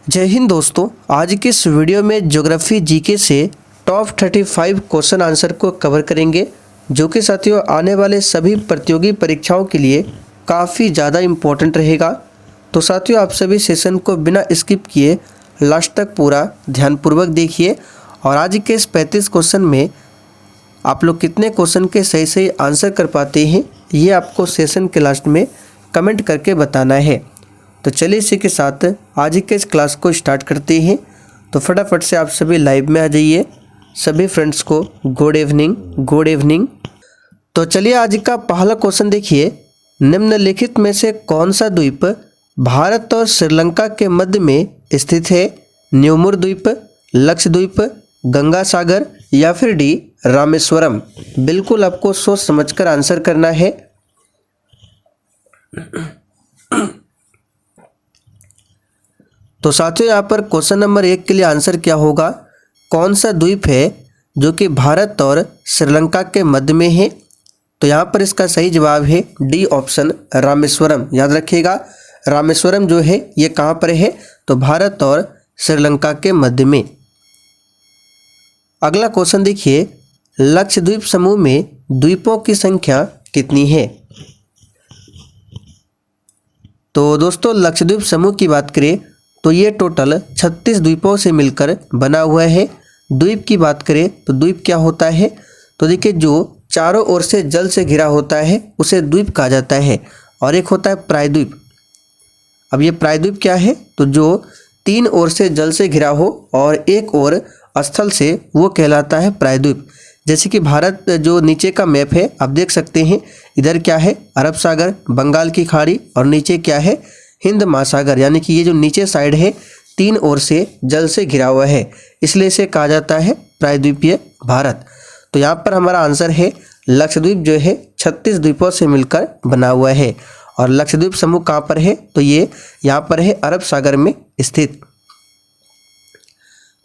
जय हिंद दोस्तों। आज के इस वीडियो में ज्योग्राफी जीके से टॉप 35 क्वेश्चन आंसर को कवर करेंगे, जो कि साथियों आने वाले सभी प्रतियोगी परीक्षाओं के लिए काफ़ी ज़्यादा इम्पोर्टेंट रहेगा। तो साथियों आप सभी सेशन को बिना स्किप किए लास्ट तक पूरा ध्यानपूर्वक देखिए। और आज के इस 35 क्वेश्चन में आप लोग कितने क्वेश्चन के सही सही आंसर कर पाते हैं, ये आपको सेशन के लास्ट में कमेंट करके बताना है। तो चलिए इसी के साथ आज के इस क्लास को स्टार्ट करते हैं। तो फटाफट से आप सभी लाइव में आ जाइए। सभी फ्रेंड्स को गुड इवनिंग। तो चलिए आज का पहला क्वेश्चन देखिए। निम्नलिखित में से कौन सा द्वीप भारत और श्रीलंका के मध्य में स्थित है? न्यूमुर द्वीप, लक्षद्वीप, गंगा सागर या फिर डी रामेश्वरम। बिल्कुल आपको सोच समझकर आंसर करना है। तो साथियों यहाँ पर क्वेश्चन नंबर 1 के लिए आंसर क्या होगा? कौन सा द्वीप है जो कि भारत और श्रीलंका के मध्य में है? तो यहाँ पर इसका सही जवाब है डी ऑप्शन रामेश्वरम। याद रखिएगा, रामेश्वरम जो है ये कहाँ पर है? तो भारत और श्रीलंका के मध्य में। अगला क्वेश्चन देखिए, लक्षद्वीप समूह में द्वीपों की संख्या कितनी है? तो दोस्तों लक्षद्वीप समूह की बात करें तो ये टोटल 36 द्वीपों से मिलकर बना हुआ है। द्वीप की बात करें तो द्वीप क्या होता है? तो देखिए जो चारों ओर से जल से घिरा होता है उसे द्वीप कहा जाता है। और एक होता है प्रायद्वीप। अब ये प्रायद्वीप क्या है? तो जो 3 ओर से जल से घिरा हो और एक ओर स्थल से, वो कहलाता है प्रायद्वीप। जैसे कि भारत जो नीचे का मैप है आप देख सकते हैं, इधर क्या है? अरब सागर, बंगाल की खाड़ी, और नीचे क्या है? हिंद महासागर। यानी कि ये जो नीचे साइड है 3 ओर से जल से घिरा हुआ है, इसलिए इसे कहा जाता है प्रायद्वीपीय भारत। तो यहाँ पर हमारा आंसर है लक्षद्वीप जो है 36 द्वीपों से मिलकर बना हुआ है। और लक्षद्वीप समूह कहाँ पर है? तो ये यहाँ पर है अरब सागर में स्थित।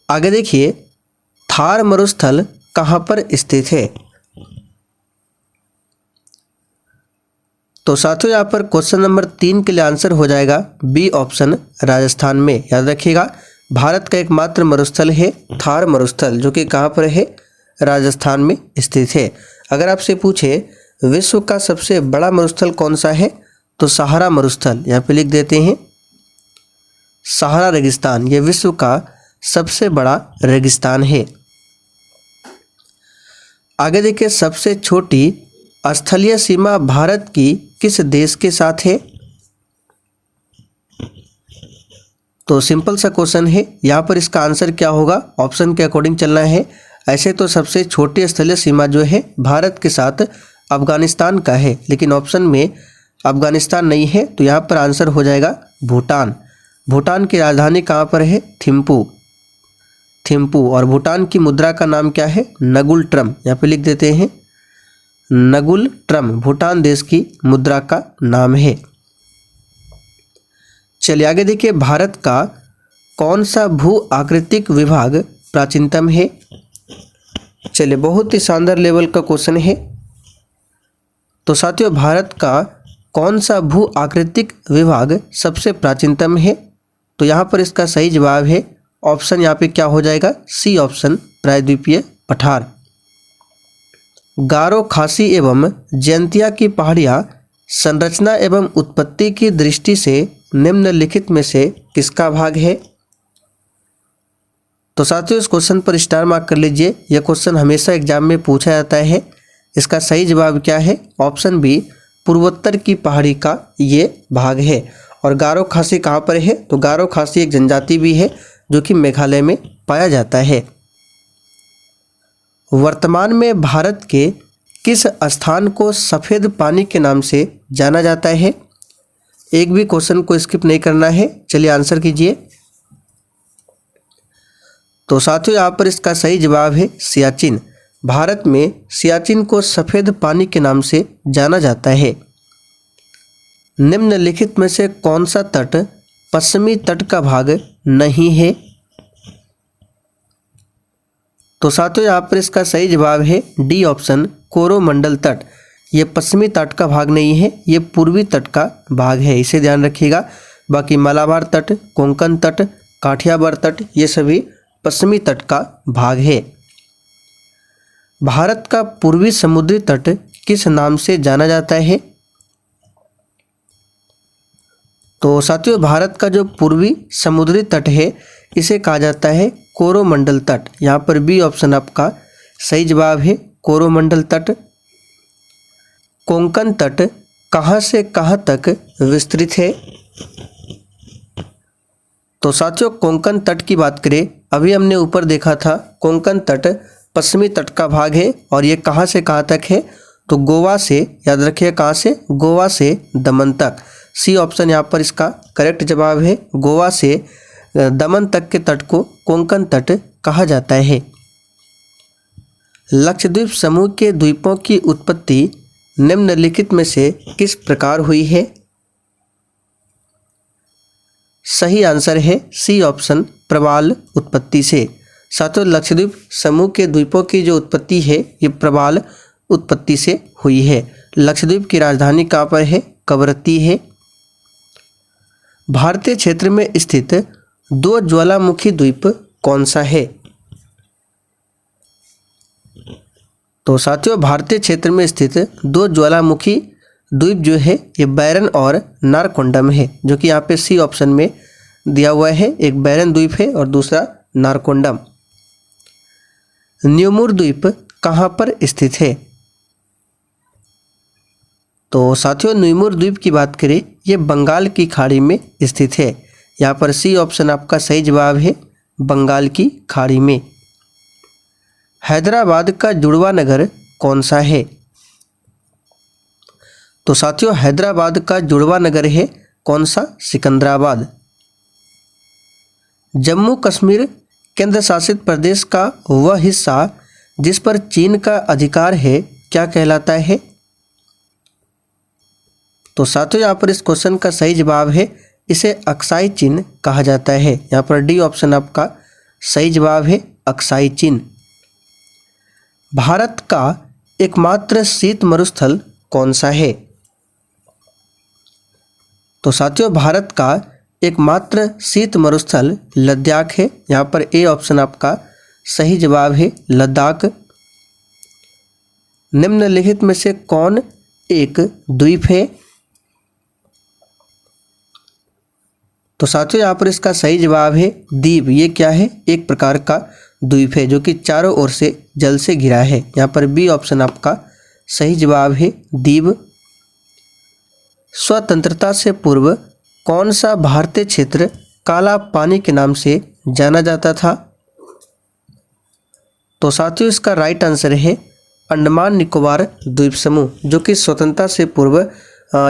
आगे देखिए, थार मरुस्थल कहाँ पर स्थित है? तो साथियों यहाँ पर क्वेश्चन नंबर 3 के लिए आंसर हो जाएगा बी ऑप्शन राजस्थान में। याद रखिएगा, भारत का एकमात्र मरुस्थल है थार मरुस्थल, जो कि कहाँ पर है? राजस्थान में स्थित है। अगर आपसे पूछे विश्व का सबसे बड़ा मरुस्थल कौन सा है? तो सहारा मरुस्थल। यहाँ पे लिख देते हैं सहारा रेगिस्तान, ये विश्व का सबसे बड़ा रेगिस्तान है। आगे देखिए, सबसे छोटी स्थलीय सीमा भारत की किस देश के साथ है? तो सिंपल सा क्वेश्चन है, यहाँ पर इसका आंसर क्या होगा? ऑप्शन के अकॉर्डिंग चलना है। ऐसे तो सबसे छोटी स्थलीय सीमा जो है भारत के साथ अफगानिस्तान का है, लेकिन ऑप्शन में अफगानिस्तान नहीं है, तो यहाँ पर आंसर हो जाएगा भूटान। भूटान की राजधानी कहाँ पर है? थिम्पू। और भूटान की मुद्रा का नाम क्या है? नगुल ट्रम। यहाँ पे लिख देते हैं नगुल ट्रम, भूटान देश की मुद्रा का नाम है। चलिए आगे देखिए, भारत का कौन सा भू आकृतिक विभाग प्राचीनतम है? चलिए बहुत ही शानदार लेवल का क्वेश्चन है। तो साथियों भारत का कौन सा भू आकृतिक विभाग सबसे प्राचीनतम है? तो यहाँ पर इसका सही जवाब है ऑप्शन, यहाँ पे क्या हो जाएगा? सी ऑप्शन प्रायद्वीपीय पठार। गारो, खासी एवं जयंतिया की पहाड़ियाँ संरचना एवं उत्पत्ति की दृष्टि से निम्नलिखित में से किसका भाग है? तो साथियों इस क्वेश्चन पर स्टार मार्क कर लीजिए। यह क्वेश्चन हमेशा एग्जाम में पूछा जाता है। इसका सही जवाब क्या है? ऑप्शन बी, पूर्वोत्तर की पहाड़ी का ये भाग है। और गारो खासी कहाँ पर है? तो गारो खासी एक जनजाति भी है जो कि मेघालय में पाया जाता है। वर्तमान में भारत के किस स्थान को सफ़ेद पानी के नाम से जाना जाता है? एक भी क्वेश्चन को स्किप नहीं करना है। चलिए आंसर कीजिए। तो साथियों यहाँ पर इसका सही जवाब है सियाचिन। भारत में सियाचिन को सफ़ेद पानी के नाम से जाना जाता है। निम्नलिखित में से कौन सा तट पश्चिमी तट का भाग नहीं है? तो साथियों यहाँ पर इसका सही जवाब है डी ऑप्शन कोरोमंडल तट। ये पश्चिमी तट का भाग नहीं है, ये पूर्वी तट का भाग है, इसे ध्यान रखिएगा। बाकी मलाबार तट, कोंकण तट, काठियावाड़ तट, ये सभी पश्चिमी तट का भाग है। भारत का पूर्वी समुद्री तट किस नाम से जाना जाता है? तो साथियों, भारत का जो पूर्वी समुद्री तट है इसे कहा जाता है कोरोमंडल तट। यहाँ पर बी ऑप्शन आपका सही जवाब है, कोरोमंडल तट। कोंकण तट कहाँ से कहाँ तक विस्तृत है? तो साथियों, कोंकण तट की बात करें, अभी हमने ऊपर देखा था कोंकण तट पश्चिमी तट का भाग है और ये कहाँ से कहाँ तक है? तो गोवा से, याद रखिए कहाँ से, गोवा से दमन तक। सी ऑप्शन यहाँ पर इसका करेक्ट जवाब है। गोवा से दमन तक के तट को कोंकण तट कहा जाता है। लक्षद्वीप समूह के द्वीपों की उत्पत्ति निम्नलिखित में से किस प्रकार हुई है? सही आंसर है सी ऑप्शन, प्रवाल उत्पत्ति से। साथियों, लक्षद्वीप समूह के द्वीपों की जो उत्पत्ति है ये प्रवाल उत्पत्ति से हुई है। लक्षद्वीप की राजधानी कहाँ पर है? कवरत्ती है। भारतीय क्षेत्र में स्थित दो ज्वालामुखी द्वीप कौन सा है? तो साथियों, भारतीय क्षेत्र में स्थित दो ज्वालामुखी द्वीप जो है ये बैरन और नारकोंडम है, जो कि यहाँ पे सी ऑप्शन में दिया हुआ है। एक बैरन द्वीप है और दूसरा नारकोंडम। न्यूमुर द्वीप कहाँ पर स्थित है? तो साथियों, न्यूमुर द्वीप की बात करें, ये बंगाल की खाड़ी में स्थित है। यहाँ पर सी ऑप्शन आपका सही जवाब है, बंगाल की खाड़ी में। हैदराबाद का जुड़वा नगर कौन सा है? तो साथियों, हैदराबाद का जुड़वा नगर है कौन सा? सिकंदराबाद। जम्मू कश्मीर केंद्र शासित प्रदेश का वह हिस्सा जिस पर चीन का अधिकार है क्या कहलाता है? तो साथियों, यहाँ पर इस क्वेश्चन का सही जवाब है, इसे अक्साई चीन कहा जाता है। यहाँ पर डी ऑप्शन आपका सही जवाब है, अक्साई चीन। भारत का एकमात्र शीत मरुस्थल कौन सा है? तो साथियों, भारत का एकमात्र शीत मरुस्थल लद्दाख है। यहाँ पर ए ऑप्शन आपका सही जवाब है, लद्दाख। निम्नलिखित में से कौन एक द्वीप है? तो साथियों, यहाँ पर इसका सही जवाब है द्वीप। ये क्या है? एक प्रकार का द्वीप है जो कि चारों ओर से जल से घिरा है। यहाँ पर बी ऑप्शन आपका सही जवाब है, द्वीप। स्वतंत्रता से पूर्व कौन सा भारतीय क्षेत्र काला पानी के नाम से जाना जाता था? तो साथियों, इसका राइट आंसर है अंडमान निकोबार द्वीप समूह, जो कि स्वतंत्रता से पूर्व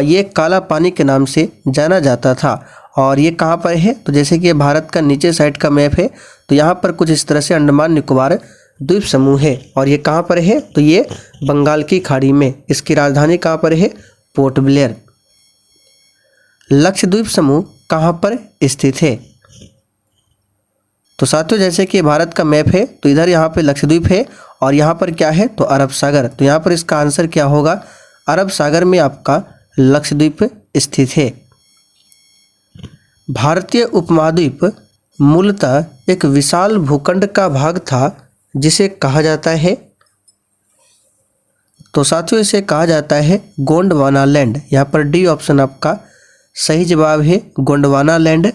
ये काला पानी के नाम से जाना जाता था। और ये कहाँ पर है? तो जैसे कि ये भारत का नीचे साइड का मैप है, तो यहाँ पर कुछ इस तरह से अंडमान निकोबार द्वीप समूह है। और ये कहाँ पर है? तो ये बंगाल की खाड़ी में। इसकी राजधानी कहाँ पर है? Port Blair. लक्षद्वीप समूह कहाँ पर स्थित है? तो साथियों, जैसे कि भारत का मैप है, तो इधर यहाँ पे लक्षद्वीप है और यहाँ पर क्या है? तो अरब सागर। तो यहाँ पर इसका आंसर क्या होगा? अरब सागर में आपका लक्षद्वीप स्थित है। भारतीय उपमहाद्वीप मूलतः एक विशाल भूखंड का भाग था जिसे कहा जाता है? तो साथियों, इसे कहा जाता है गोंडवाना लैंड। यहाँ पर डी ऑप्शन आपका सही जवाब है, गोंडवाना लैंड।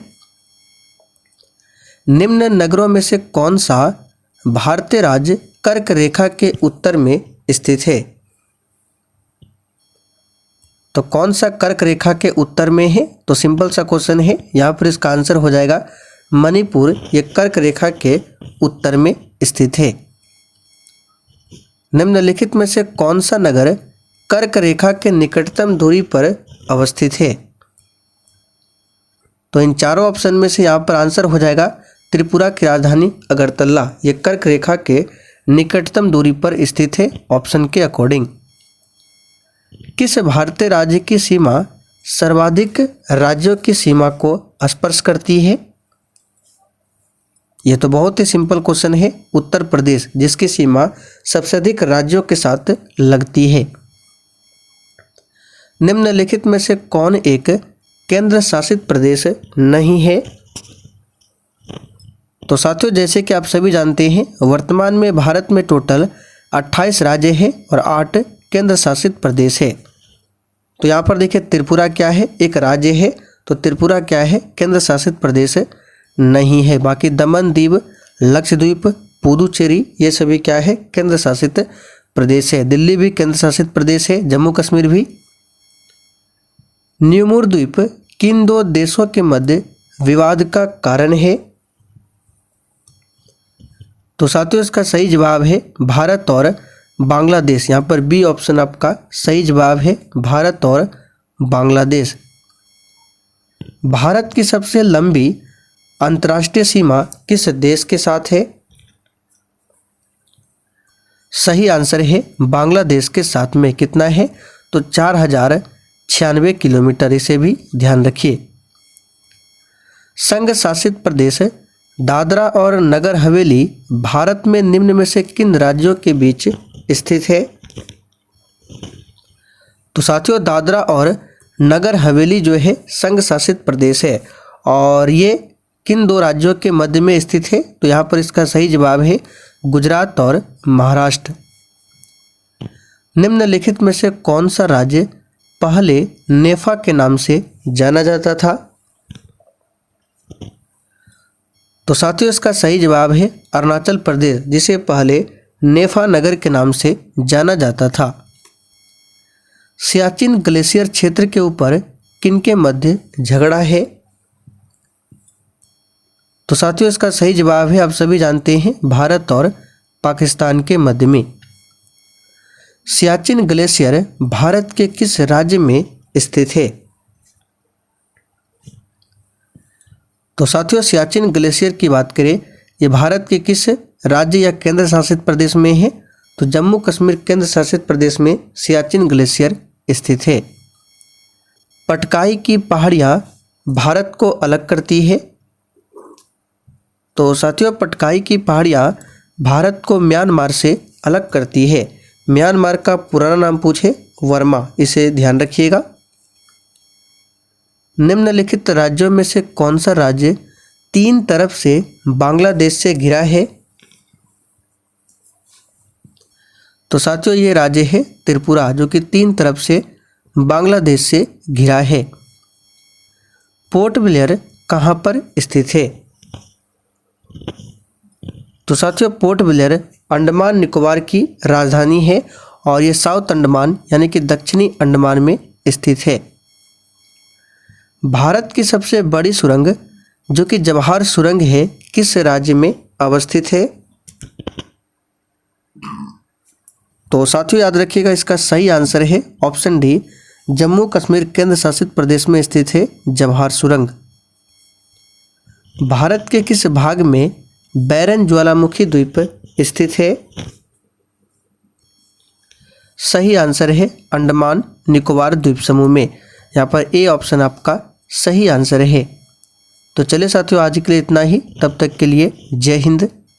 निम्न नगरों में से कौन सा भारतीय राज्य कर्क रेखा के उत्तर में स्थित है? तो कौन सा कर्क रेखा के उत्तर में है? तो सिंपल सा क्वेश्चन है, यहाँ पर इसका आंसर हो जाएगा मणिपुर। ये कर्क रेखा के उत्तर में स्थित है। निम्नलिखित में से कौन सा नगर कर्क रेखा के निकटतम दूरी पर अवस्थित है? तो इन चारों ऑप्शन में से यहाँ पर आंसर हो जाएगा त्रिपुरा की राजधानी अगरतला। ये कर्क रेखा के निकटतम दूरी पर स्थित है, ऑप्शन के अकॉर्डिंग। किस भारतीय राज्य की सीमा सर्वाधिक राज्यों की सीमा को स्पर्श करती है? यह तो बहुत ही सिंपल क्वेश्चन है, उत्तर प्रदेश, जिसकी सीमा सबसे अधिक राज्यों के साथ लगती है। निम्नलिखित में से कौन एक केंद्र शासित प्रदेश नहीं है? तो साथियों जैसे कि आप सभी जानते हैं वर्तमान में भारत में टोटल 28 राज्य हैं और 8 केंद्र शासित प्रदेश है। तो यहाँ पर देखिए त्रिपुरा क्या है, एक राज्य है, तो त्रिपुरा क्या है, केंद्र शासित प्रदेश नहीं है। बाकी दमन दीव, लक्षद्वीप, पुदुचेरी ये सभी क्या है, केंद्र शासित प्रदेश है। दिल्ली भी केंद्र शासित प्रदेश है, जम्मू कश्मीर भी। न्यूमूर द्वीप किन दो देशों के मध्य विवाद का कारण है? तो साथियों इसका सही जवाब है भारत और बांग्लादेश। यहाँ पर बी ऑप्शन आपका सही जवाब है, भारत और बांग्लादेश। भारत की सबसे लंबी अंतर्राष्ट्रीय सीमा किस देश के साथ है? सही आंसर है बांग्लादेश के साथ में। कितना है? तो 4096 किलोमीटर, इसे भी ध्यान रखिए। संघ शासित प्रदेश दादरा और नगर हवेली भारत में निम्न में से किन राज्यों के बीच स्थित है? तो साथियों दादरा और नगर हवेली जो है संघ शासित प्रदेश है और ये किन दो राज्यों के मध्य में स्थित है? तो यहाँ पर इसका सही जवाब है गुजरात और महाराष्ट्र। निम्नलिखित में से कौन सा राज्य पहले नेफा के नाम से जाना जाता था? तो साथियों इसका सही जवाब है अरुणाचल प्रदेश, जिसे पहले नेफा नगर के नाम से जाना जाता था। सियाचिन ग्लेशियर क्षेत्र के ऊपर किनके मध्य झगड़ा है? तो साथियों इसका सही जवाब है, आप सभी जानते हैं, भारत और पाकिस्तान के मध्य में। सियाचिन ग्लेशियर भारत के किस राज्य में स्थित है? तो साथियों सियाचिन ग्लेशियर की बात करें, ये भारत के किस राज्य या केंद्र शासित प्रदेश में है? तो जम्मू कश्मीर केंद्र शासित प्रदेश में सियाचिन ग्लेशियर स्थित है। पटकाई की पहाड़ियाँ भारत को अलग करती है। तो साथियों पटकाई की पहाड़ियाँ भारत को म्यांमार से अलग करती है। म्यांमार का पुराना नाम पूछे वर्मा, इसे ध्यान रखिएगा। निम्नलिखित राज्यों में से कौन सा राज्य 3 तरफ से बांग्लादेश से घिरा है? तो साथियों ये राज्य है त्रिपुरा, जो कि 3 तरफ से बांग्लादेश से घिरा है। पोर्ट ब्लेयर कहाँ पर स्थित है? तो साथियों पोर्ट ब्लेयर अंडमान निकोबार की राजधानी है और ये साउथ अंडमान यानी कि दक्षिणी अंडमान में स्थित है। भारत की सबसे बड़ी सुरंग जो कि जवाहर सुरंग है किस राज्य में अवस्थित है? तो साथियों याद रखिएगा इसका सही आंसर है ऑप्शन डी, जम्मू कश्मीर केंद्र शासित प्रदेश में स्थित है जवाहर सुरंग। भारत के किस भाग में बैरन ज्वालामुखी द्वीप स्थित है? सही आंसर है अंडमान निकोबार द्वीप समूह में। यहाँ पर ए ऑप्शन आपका सही आंसर है। तो चलिए साथियों आज के लिए इतना ही, तब तक के लिए जय हिंद।